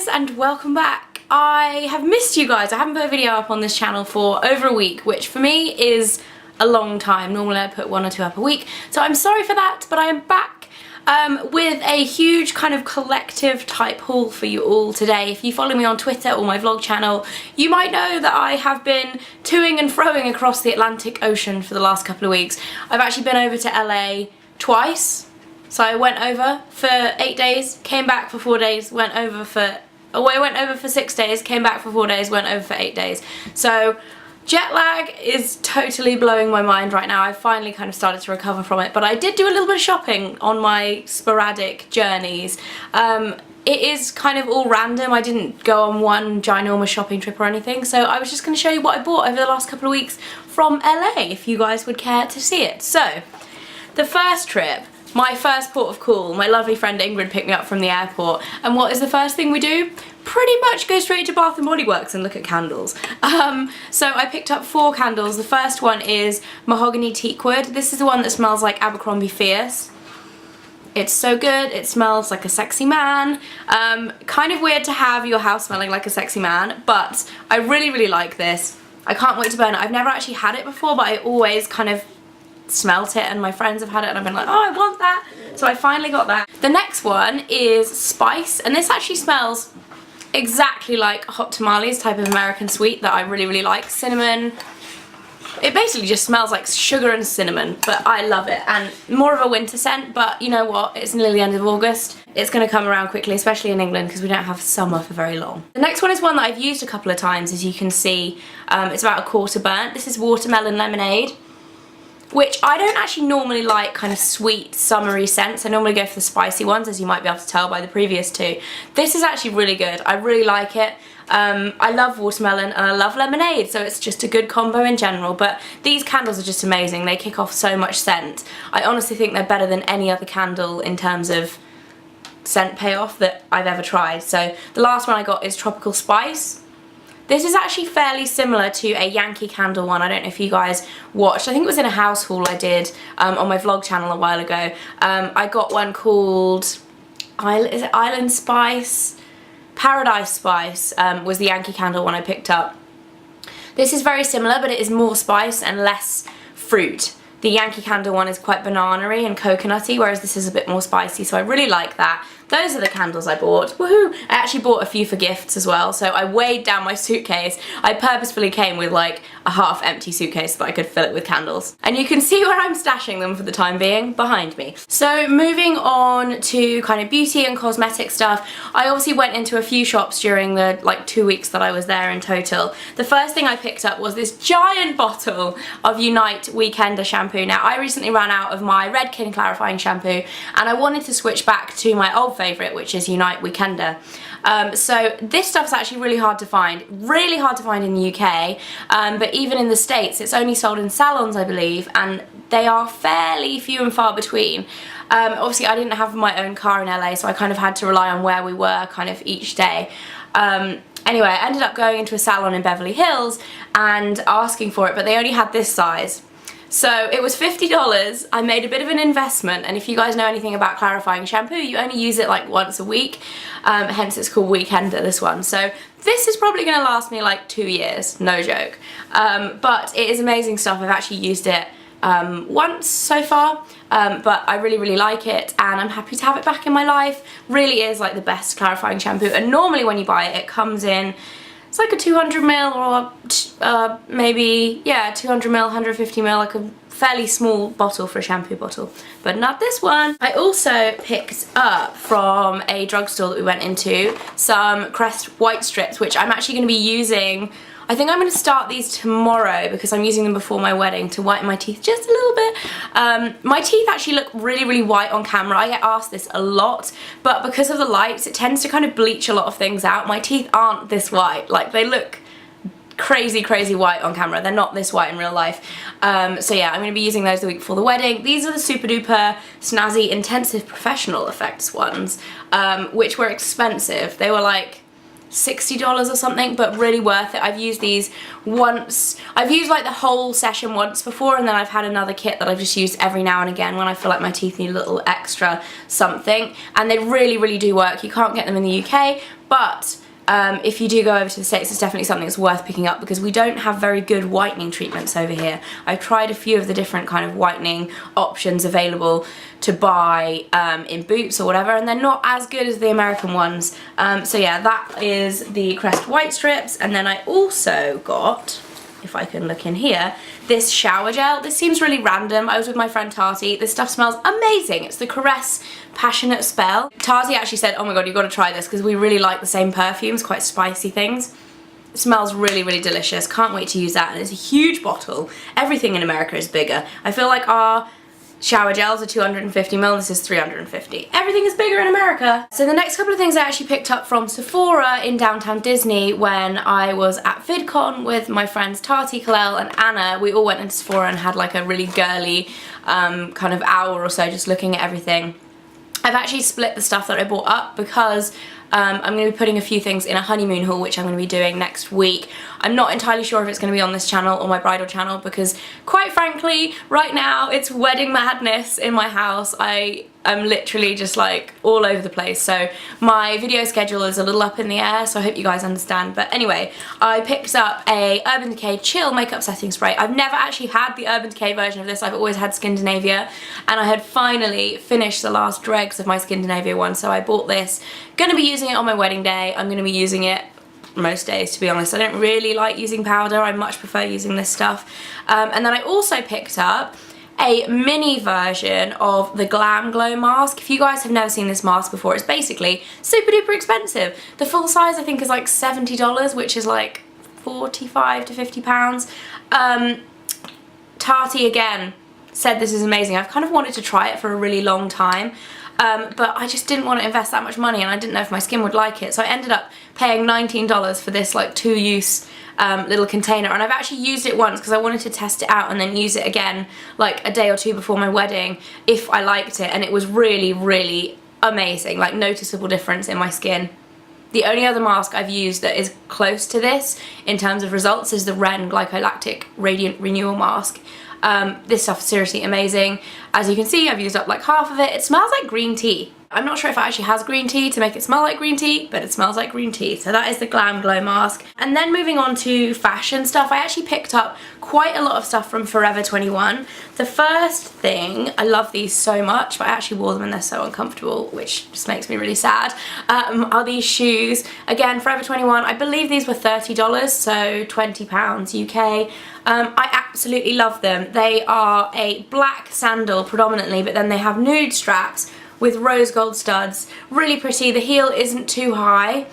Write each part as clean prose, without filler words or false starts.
And welcome back. I have missed you guys. I haven't put a video up on this channel for over a week, which for me is a long time. Normally I put 1 or 2 up a week, so I'm sorry for that, but I am back with a huge kind of collective type haul for you all today. If you follow me on Twitter or my vlog channel, you might know that I have been toing and froing across the Atlantic Ocean for the last couple of weeks. I've actually been over to LA twice. So I went over for 8 days, came back for 4 days, went over for 6 days, came back for 4 days, went over for 8 days. So jet lag is totally blowing my mind right now. I've finally kind of started to recover from it, but I did do a little bit of shopping on my sporadic journeys. It is kind of all random. I didn't go on one ginormous shopping trip or anything, so I was just going to show you what I bought over the last couple of weeks from LA, if you guys would care to see it. So, the first trip, my first port of call, my lovely friend Ingrid picked me up from the airport, and what is the first thing we do? Pretty much go straight to Bath & Body Works and look at candles. So I picked up 4 candles. The first one is Mahogany Teakwood. This is the one that smells like Abercrombie Fierce. It's so good, it smells like a sexy man. Kind of weird to have your house smelling like a sexy man, but I really like this. I can't wait to burn it. I've never actually had it before, but I always kind of smelt it, and my friends have had it and I've been like, oh, I want that. So I finally got that. The next one is Spice, and this actually smells exactly like Hot Tamales type of American sweet that I really like. Cinnamon. It basically just smells like sugar and cinnamon, but I love it. And more of a winter scent, but you know what? It's nearly the end of August. It's going to come around quickly, especially in England, because we don't have summer for very long. The next one is one that I've used a couple of times, as you can see. It's about a quarter burnt. This is Watermelon Lemonade, which I don't actually normally like kind of sweet, summery scents. I normally go for the spicy ones, as you might be able to tell by the previous 2. This is actually really good. I really like it. I love watermelon and I love lemonade, so it's just a good combo in general. But these candles are just amazing. They kick off so much scent. I honestly think they're better than any other candle in terms of scent payoff that I've ever tried. So the last one I got is Tropical Spice. This is actually fairly similar to a Yankee Candle one. I don't know if you guys watched. I think it was in a house haul I did on my vlog channel a while ago. I got one called, is it Island Spice? Paradise Spice was the Yankee Candle one I picked up. This is very similar, but it is more spice and less fruit. The Yankee Candle one is quite banana-y and coconutty, whereas this is a bit more spicy, so I really like that. Those are the candles I bought. Woohoo! I actually bought a few for gifts as well, so I weighed down my suitcase. I purposefully came with like a half-empty suitcase so that I could fill it with candles. And you can see where I'm stashing them for the time being, behind me. So moving on to kind of beauty and cosmetic stuff, I obviously went into a few shops during the like 2 weeks that I was there in total. The first thing I picked up was this giant bottle of Unite Weekender shampoo. Now, I recently ran out of my Redken clarifying shampoo, and I wanted to switch back to my old favourite, which is Unite Weekender. So this stuff's actually really hard to find in the UK, but even in the States it's only sold in salons, I believe, and they are fairly few and far between. Obviously I didn't have my own car in LA, so I kind of had to rely on where we were kind of each day. Anyway, I ended up going into a salon in Beverly Hills and asking for it, but they only had this size. So it was $50. I made a bit of an investment, and if you guys know anything about clarifying shampoo, you only use it like once a week, hence it's called Weekender, this one. So this is probably going to last me like 2 years, no joke. But it is amazing stuff. I've actually used it once so far, but I really like it, and I'm happy to have it back in my life. Really is like the best clarifying shampoo, and normally when you buy it, it comes in, it's like a 200ml or maybe, yeah, 200ml, 150ml, like a fairly small bottle for a shampoo bottle, but not this one. I also picked up from a drugstore that we went into some Crest white strips, which I'm actually going to be using. I think I'm going to start these tomorrow because I'm using them before my wedding to whiten my teeth just a little bit. My teeth actually look really white on camera. I get asked this a lot, but because of the lights it tends to kind of bleach a lot of things out. My teeth aren't this white. Like, they look crazy white on camera. They're not this white in real life. So yeah, I'm going to be using those the week before the wedding. These are the super duper snazzy intensive professional effects ones, which were expensive. They were like $60 or something, but really worth it. I've used these once. I've used like the whole session once before, and then I've had another kit that I've just used every now and again when I feel like my teeth need a little extra something, and they really do work. You can't get them in the UK, but if you do go over to the States, it's definitely something that's worth picking up because we don't have very good whitening treatments over here. I've tried a few of the different kind of whitening options available to buy in Boots or whatever, and they're not as good as the American ones. So yeah, that is the Crest White Strips, and then I also got, if I can look in here, this shower gel. This seems really random. I was with my friend Tati. This stuff smells amazing. It's the Caress Passionate Spell. Tati actually said, oh my god, you've got to try this because we really like the same perfumes, quite spicy things. It smells really delicious. Can't wait to use that, and it's a huge bottle. Everything in America is bigger. I feel like our shower gels are 250ml, this is 350. Everything is bigger in America. So the next couple of things I actually picked up from Sephora in downtown Disney when I was at VidCon with my friends Tati, Kalel and Anna. We all went into Sephora and had like a really girly kind of hour or so just looking at everything. I've actually split the stuff that I bought up because I'm going to be putting a few things in a honeymoon haul, which I'm going to be doing next week. I'm not entirely sure if it's going to be on this channel or my bridal channel because, quite frankly, right now it's wedding madness in my house. I'm literally just like all over the place, so my video schedule is a little up in the air, so I hope you guys understand. But anyway, I picked up a Urban Decay Chill makeup setting spray. I've never actually had the Urban Decay version of this. I've always had Skindinavia, and I had finally finished the last dregs of my Skindinavia one, so I bought this. Gonna be using it on my wedding day. I'm gonna be using it most days, to be honest. I don't really like using powder. I much prefer using this stuff. And then I also picked up a mini version of the Glam Glow mask. If you guys have never seen this mask before, it's basically super duper expensive. The full size I think is like $70, which is like 45 to 50 pounds. Tati again said this is amazing. I've kind of wanted to try it for a really long time. But I just didn't want to invest that much money, and I didn't know if my skin would like it, so I ended up paying $19 for this like 2-use little container, and I've actually used it once because I wanted to test it out and then use it again like a day or two before my wedding if I liked it, and it was really amazing, like noticeable difference in my skin. The only other mask I've used that is close to this in terms of results is the Ren Glycolactic Radiant Renewal Mask. This stuff is seriously amazing. As you can see, I've used up like half of it. It smells like green tea. I'm not sure if it actually has green tea to make it smell like green tea, but it smells like green tea. So that is the Glam Glow mask. And then moving on to fashion stuff, I actually picked up quite a lot of stuff from Forever 21. The first thing, I love these so much, but I actually wore them and they're so uncomfortable, which just makes me really sad, are these shoes. Again, Forever 21, I believe these were $30, so £20 UK. I absolutely love them. They are a black sandal predominantly, but then they have nude straps with rose gold studs. Really pretty. The heel isn't too high,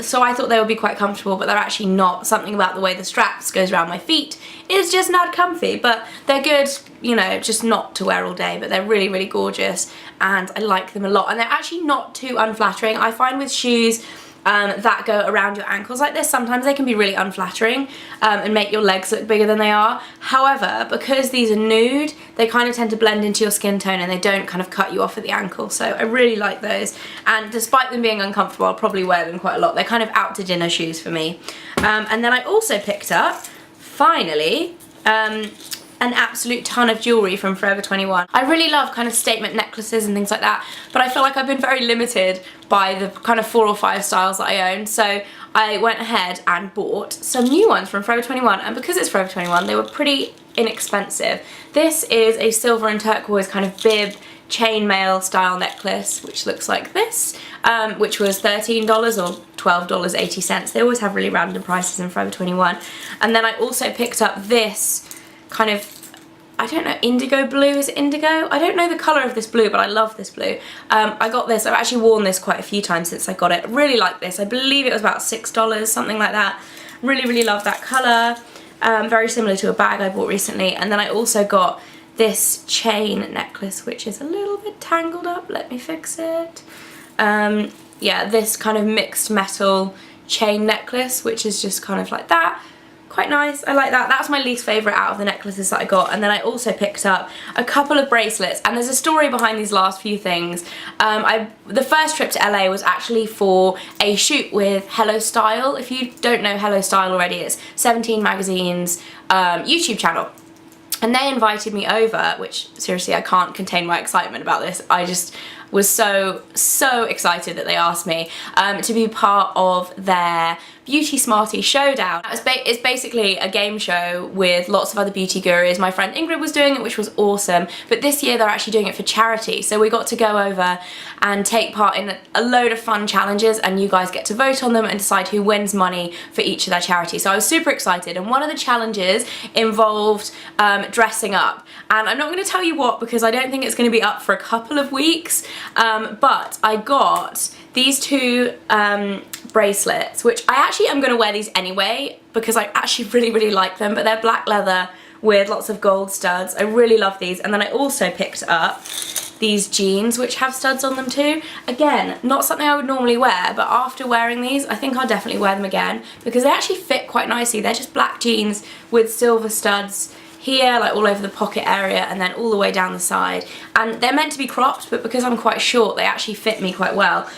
so I thought they would be quite comfortable, but they're actually not. Something about the way the straps goes around my feet is just not comfy, but they're good, you know, just not to wear all day, but they're really gorgeous, and I like them a lot. And they're actually not too unflattering. I find with shoes that go around your ankles like this, sometimes they can be really unflattering and make your legs look bigger than they are. However, because these are nude, they kind of tend to blend into your skin tone and they don't kind of cut you off at the ankle, so I really like those. And despite them being uncomfortable, I'll probably wear them quite a lot. They're kind of out to dinner shoes for me. And then I also picked up, finally, an absolute ton of jewellery from Forever 21. I really love kind of statement necklaces and things like that, but I feel like I've been very limited by the kind of 4 or 5 styles that I own, so I went ahead and bought some new ones from Forever 21, and because it's Forever 21, they were pretty inexpensive. This is a silver and turquoise kind of bib chainmail style necklace, which looks like this, which was $13 or $12.80. They always have really random prices in Forever 21. And then I also picked up this kind of, I don't know, indigo blue, is it indigo? I don't know the colour of this blue, but I love this blue. I got this, I've actually worn this quite a few times since I got it. I really like this. I believe it was about $6, something like that. Really love that colour. Very similar to a bag I bought recently. And then I also got this chain necklace, which is a little bit tangled up. Let me fix it. Yeah, this kind of mixed metal chain necklace, which is just kind of like that. quite nice. I like that. That's my least favourite out of the necklaces that I got. And then I also picked up a couple of bracelets, and there's a story behind these last few things. The first trip to LA was actually for a shoot with Hello Style. If you don't know Hello Style already, it's 17 Magazine's YouTube channel. And they invited me over, which seriously I can't contain my excitement about this. I just was so excited that they asked me to be part of their Beauty Smarty Showdown. It's basically a game show with lots of other beauty gurus. My friend Ingrid was doing it, which was awesome, but this year they're actually doing it for charity. So we got to go over and take part in a load of fun challenges, and you guys get to vote on them and decide who wins money for each of their charities. So I was super excited, and one of the challenges involved dressing up. And I'm not going to tell you what, because I don't think it's going to be up for a couple of weeks, but I got these two bracelets, which I actually am going to wear these anyway because I actually really like them, but they're black leather with lots of gold studs. I really love these. And then I also picked up these jeans which have studs on them too. Again, not something I would normally wear, but after wearing these I think I'll definitely wear them again because they actually fit quite nicely. They're just black jeans with silver studs here, like all over the pocket area, and then all the way down the side. And they're meant to be cropped, but because I'm quite short, they actually fit me quite well.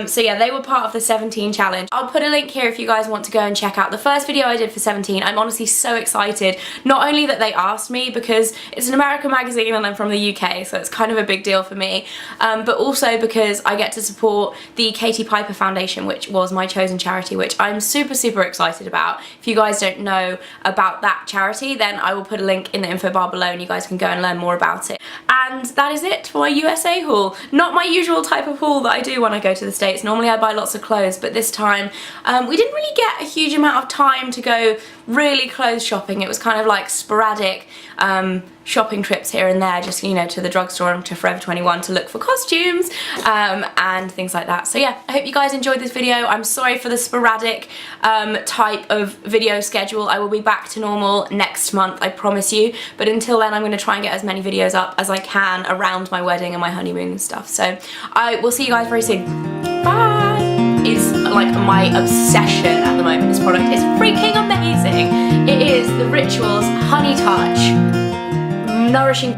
So yeah, they were part of the 17 challenge. I'll put a link here if you guys want to go and check out the first video I did for 17. I'm honestly so excited, not only that they asked me because it's an American magazine and I'm from the UK, so it's kind of a big deal for me, but also because I get to support the Katie Piper Foundation, which was my chosen charity, which I'm super excited about. If you guys don't know about that charity, then I will put a link in the info bar below and you guys can go and learn more about it. And that is it for my USA haul. Not my usual type of haul that I do when I go to the States. Normally I buy lots of clothes, but this time we didn't really get a huge amount of time to go really clothes shopping. It was kind of like sporadic shopping trips here and there, just, you know, to the drugstore and to Forever 21 to look for costumes and things like that. So yeah, I hope you guys enjoyed this video. I'm sorry for the sporadic type of video schedule. I will be back to normal next month, I promise you, but until then I'm going to try and get as many videos up as I can around my wedding and my honeymoon and stuff. So I will see you guys very soon. Bye! It's like my obsession at the moment. This product is freaking amazing. It is the Rituals Honey Touch Nourishing